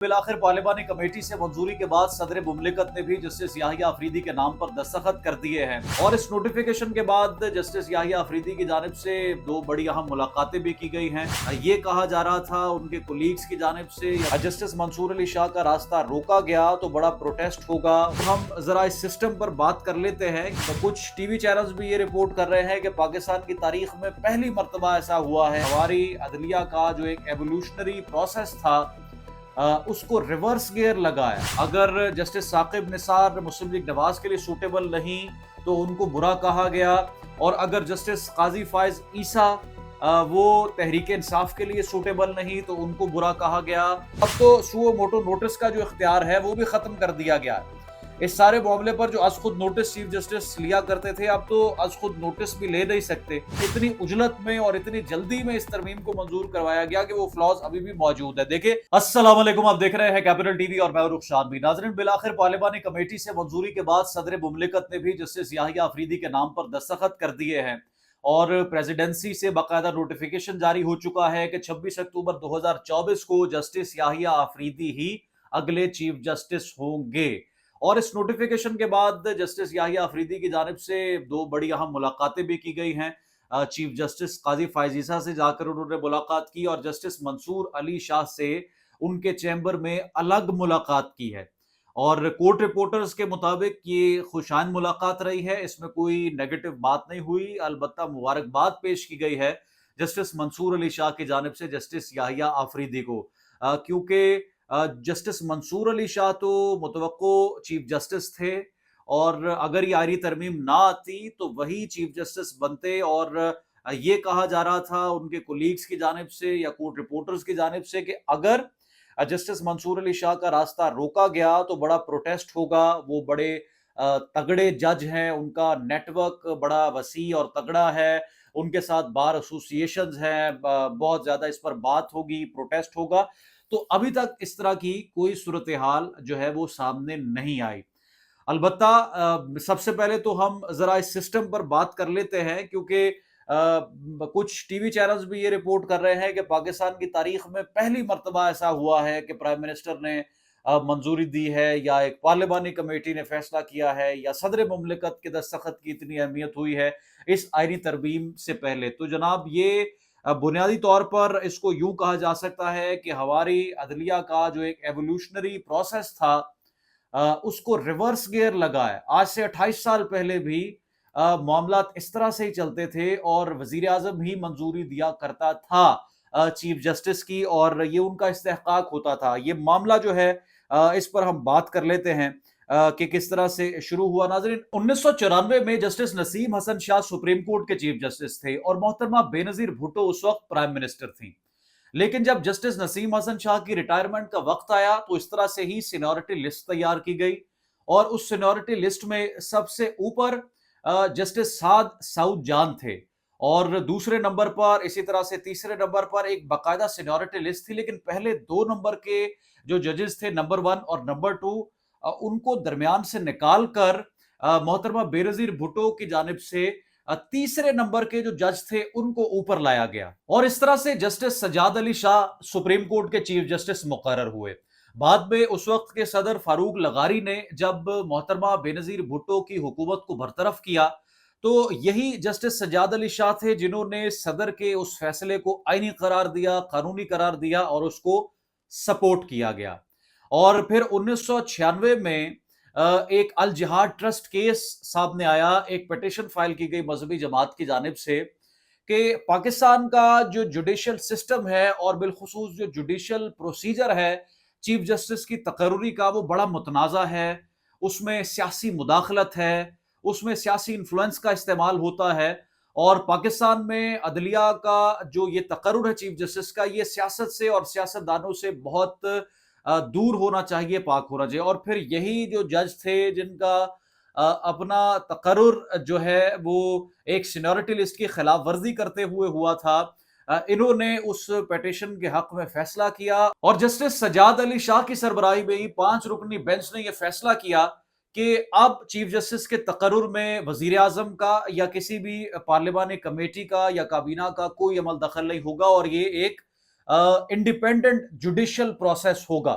بالآخر پارلیمانی کمیٹی سے منظوری کے بعد صدر مملکت نے بھی جسٹس یحییٰ آفریدی کے نام پر دستخط کر دیے ہیں اور اس نوٹیفیکیشن کے بعد جسٹس یحییٰ آفریدی کی جانب سے دو بڑی اہم ملاقاتیں بھی کی گئی ہیں۔ یہ کہا جا رہا تھا ان کے کولیگز کی جانب سے جسٹس منصور علی شاہ کا راستہ روکا گیا تو بڑا پروٹیسٹ ہوگا۔ ہم ذرا اس سسٹم پر بات کر لیتے ہیں۔ کچھ ٹی وی چینلز بھی یہ رپورٹ کر رہے ہیں کہ پاکستان کی تاریخ میں پہلی مرتبہ ایسا ہوا ہے ہماری عدلیہ کا جو ایک ایوولوشنری پروسیس تھا اس کو ریورس گیئر لگا ہے۔ اگر جسٹس ثاقب نثار مسلم لیگ نواز کے لیے سوٹیبل نہیں تو ان کو برا کہا گیا، اور اگر جسٹس قاضی فائز عیسیٰ وہ تحریک انصاف کے لیے سوٹیبل نہیں تو ان کو برا کہا گیا۔ اب تو سو موٹو نوٹس کا جو اختیار ہے وہ بھی ختم کر دیا گیا ہے۔ اس سارے معاملے پر جو از خود نوٹس چیف جسٹس لیا کرتے تھے اب تو از خود نوٹس بھی لے نہیں سکتے۔ اتنی عجلت میں اور اتنی جلدی میں اس ترمیم کو منظور کروایا گیا کہ وہ فلاز ابھی بھی موجود ہے۔ دیکھیں، السلام علیکم، آپ دیکھ رہے ہیں کیپٹل ٹی وی اور میں رخشان بھی۔ ناظرین، بالآخر پارلیمانی کمیٹی سے منظوری کے بعد صدر مملکت نے بھی جسٹس یحییٰ آفریدی کے نام پر دستخط کر دیے ہیں اور پریزیڈنسی سے باقاعدہ نوٹیفیکیشن جاری ہو چکا ہے کہ 26 اکتوبر 2024 کو جسٹس یحییٰ آفریدی ہی اگلے چیف جسٹس ہوں گے۔ اور اس نوٹیفیکیشن کے بعد جسٹس یحییٰ آفریدی کی جانب سے دو بڑی اہم ملاقاتیں بھی کی گئی ہیں۔ چیف جسٹس قاضی فائز عیسیٰ سے جا کر انہوں نے ملاقات کی اور جسٹس منصور علی شاہ سے ان کے چیمبر میں الگ ملاقات کی ہے، اور کورٹ رپورٹرز کے مطابق یہ خوشائند ملاقات رہی ہے، اس میں کوئی نیگیٹو بات نہیں ہوئی، البتہ مبارکباد پیش کی گئی ہے جسٹس منصور علی شاہ کی جانب سے جسٹس یحییٰ آفریدی کو، کیونکہ جسٹس منصور علی شاہ تو متوقع چیف جسٹس تھے، اور اگر یہ آئینی ترمیم نہ آتی تو وہی چیف جسٹس بنتے، اور یہ کہا جا رہا تھا ان کے کولیگز کی جانب سے یا کورٹ رپورٹرز کی جانب سے کہ اگر جسٹس منصور علی شاہ کا راستہ روکا گیا تو بڑا پروٹیسٹ ہوگا۔ وہ بڑے تگڑے جج ہیں، ان کا نیٹ ورک بڑا وسیع اور تگڑا ہے، ان کے ساتھ بار ایسوسییشنز ہیں، بہت زیادہ اس پر بات ہوگی، پروٹیسٹ ہوگا۔ تو ابھی تک اس طرح کی کوئی صورتحال جو ہے وہ سامنے نہیں آئی۔ البتہ سب سے پہلے تو ہم ذرا اس سسٹم پر بات کر لیتے ہیں، کیونکہ کچھ ٹی وی چینلز بھی یہ رپورٹ کر رہے ہیں کہ پاکستان کی تاریخ میں پہلی مرتبہ ایسا ہوا ہے کہ پرائم منسٹر نے منظوری دی ہے، یا ایک پارلیمانی کمیٹی نے فیصلہ کیا ہے، یا صدر مملکت کے دستخط کی اتنی اہمیت ہوئی ہے اس آئینی ترمیم سے پہلے۔ تو جناب، یہ بنیادی طور پر اس کو یوں کہا جا سکتا ہے کہ ہماری عدلیہ کا جو ایک ایوولوشنری پروسیس تھا اس کو ریورس گیئر لگا ہے۔ آج سے 28 سال پہلے بھی معاملات اس طرح سے ہی چلتے تھے اور وزیر اعظم ہی منظوری دیا کرتا تھا چیف جسٹس کی، اور یہ ان کا استحقاق ہوتا تھا۔ یہ معاملہ جو ہے اس پر ہم بات کر لیتے ہیں کہ کس طرح سے شروع ہوا۔ ناظرین، 1994 میں جسٹس نسیم حسن شاہ سپریم کورٹ کے چیف جسٹس تھے اور محترمہ بے نظیر بھٹو اس وقت پرائم منسٹر تھیں۔ لیکن جب جسٹس نسیم حسن شاہ کی ریٹائرمنٹ کا وقت آیا تو اس طرح سے ہی سینیورٹی لسٹ تیار کی گئی، اور اس سینیورٹی لسٹ میں سب سے اوپر جسٹس سعد سعود جان تھے، اور دوسرے نمبر پر، اسی طرح سے تیسرے نمبر پر ایک باقاعدہ سینیورٹی لسٹ تھی، لیکن پہلے دو نمبر کے جو ججز تھے، نمبر 1 اور نمبر 2، ان کو درمیان سے نکال کر محترمہ بے نظیر بھٹو کی جانب سے تیسرے نمبر کے جو جج تھے ان کو اوپر لایا گیا، اور اس طرح سے justice Sajjad Ali Shah supreme court کے چیف جسٹس مقرر ہوئے۔ بعد میں اس وقت کے صدر فاروق لغاری نے جب محترمہ بے نظیر بھٹو کی حکومت کو برطرف کیا تو یہی جسٹس سجاد علی شاہ تھے جنہوں نے صدر کے اس فیصلے کو آئینی قرار دیا، قانونی قرار دیا، اور اس کو سپورٹ کیا گیا۔ اور پھر 1996 میں ایک الجہاد ٹرسٹ کیس سامنے آیا، ایک پیٹیشن فائل کی گئی مذہبی جماعت کی جانب سے کہ پاکستان کا جو جوڈیشل سسٹم ہے اور بالخصوص جو جوڈیشل پروسیجر ہے چیف جسٹس کی تقرری کا، وہ بڑا متنازع ہے، اس میں سیاسی مداخلت ہے، اس میں سیاسی انفلوئنس کا استعمال ہوتا ہے، اور پاکستان میں عدلیہ کا جو یہ تقرر ہے چیف جسٹس کا، یہ سیاست سے اور سیاستدانوں سے بہت دور ہونا چاہیے، پاک ہونا چاہیے۔ اور پھر یہی جو جج تھے جن کا اپنا تقرر جو ہے وہ ایک سینیورٹی لسٹ کی خلاف ورزی کرتے ہوئے ہوا تھا، انہوں نے اس پیٹیشن کے حق میں فیصلہ کیا، اور جسٹس سجاد علی شاہ کی سربراہی میں 5 رکنی بینچ نے یہ فیصلہ کیا کہ اب چیف جسٹس کے تقرر میں وزیر اعظم کا یا کسی بھی پارلیمانی کمیٹی کا یا کابینہ کا کوئی عمل دخل نہیں ہوگا، اور یہ ایک انڈیپینڈنٹ جوڈیشل پروسیس ہوگا۔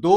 2